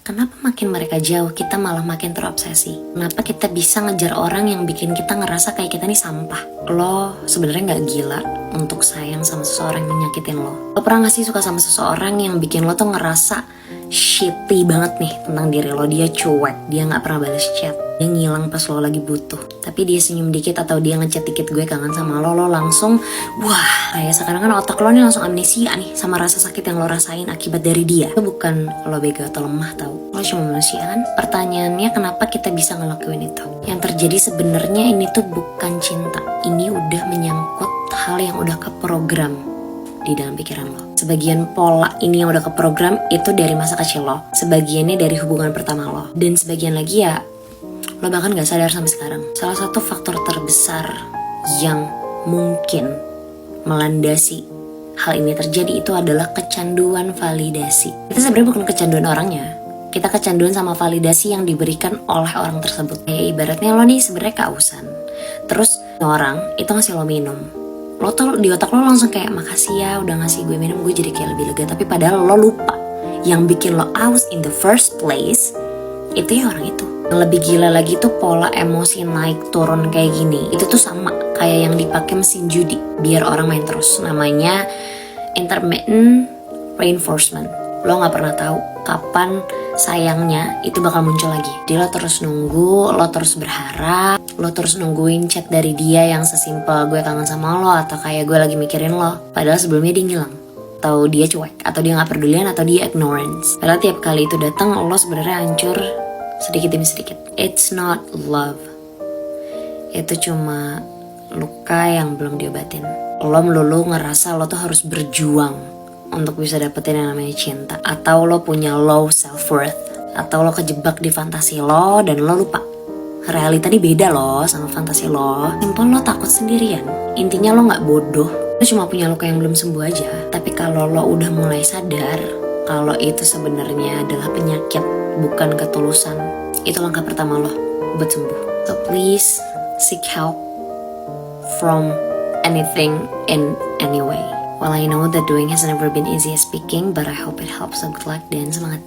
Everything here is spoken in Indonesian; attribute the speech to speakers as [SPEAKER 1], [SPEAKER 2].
[SPEAKER 1] Kenapa makin mereka jauh, kita malah makin terobsesi? Kenapa kita bisa ngejar orang yang bikin kita ngerasa kayak kita nih sampah? Lo sebenarnya nggak gila untuk sayang sama seseorang yang nyakitin lo. Lo pernah gak sih suka sama seseorang yang bikin lo tuh ngerasa shitty banget nih tentang diri lo? Dia cuek, dia nggak pernah balas chat, dia ngilang pas lo lagi butuh. Tapi dia senyum dikit atau dia ngechat dikit gue kangen sama lo langsung wah, kayak sekarang kan otak lo nih langsung amnesia nih sama rasa sakit yang lo rasain akibat dari dia. Itu bukan lo bego atau lemah tau, lo cuma manusia kan. Pertanyaannya kenapa kita bisa ngelakuin itu? Yang terjadi sebenarnya ini tuh bukan cinta, ini udah menyangkut hal yang udah keprogram di dalam pikiran lo. Sebagian pola ini yang udah keprogram itu dari masa kecil lo, sebagiannya dari hubungan pertama lo, dan sebagian lagi ya lo bahkan gak sadar sampai sekarang. Salah satu faktor terbesar yang mungkin melandasi hal ini terjadi itu adalah kecanduan validasi. Kita sebenarnya bukan kecanduan orangnya, kita kecanduan sama validasi yang diberikan oleh orang tersebut. Kayak ibaratnya lo nih sebenarnya kausan, terus orang itu ngasih lo minum, lo tuh di otak lo langsung kayak makasih ya udah ngasih gue minum, gue jadi kayak lebih lega. Tapi padahal lo lupa yang bikin lo aus in the first place itu ya orang itu. Yang lebih gila lagi tuh pola emosi naik turun kayak gini, itu tuh sama kayak yang dipakai mesin judi biar orang main terus. Namanya intermittent reinforcement. Lo gak pernah tahu kapan sayangnya itu bakal muncul lagi. Jadi lo terus nunggu, lo terus berharap, lo terus nungguin chat dari dia yang sesimpel gue kangen sama lo atau kayak gue lagi mikirin lo, padahal sebelumnya dia ngilang atau dia cuek atau dia gak pedulian atau dia ignorance. Padahal tiap kali itu datang lo sebenarnya hancur sedikit demi sedikit. It's not love, itu cuma luka yang belum diobatin. Lo melulu ngerasa lo tuh harus berjuang untuk bisa dapetin yang namanya cinta, atau lo punya low self worth, atau lo kejebak di fantasi lo dan lo lupa realita ini beda lo sama fantasi lo. Simpel, lo takut sendirian. Intinya lo nggak bodoh, lo cuma punya luka yang belum sembuh aja. Tapi kalau lo udah mulai sadar kalau itu sebenarnya adalah penyakit, bukan ketulusan, itu langkah pertama lo buat sembuh. So please seek help from anything in any way. Well, I know that doing has never been easy as speaking, but I hope it helps. So good luck dan semangat.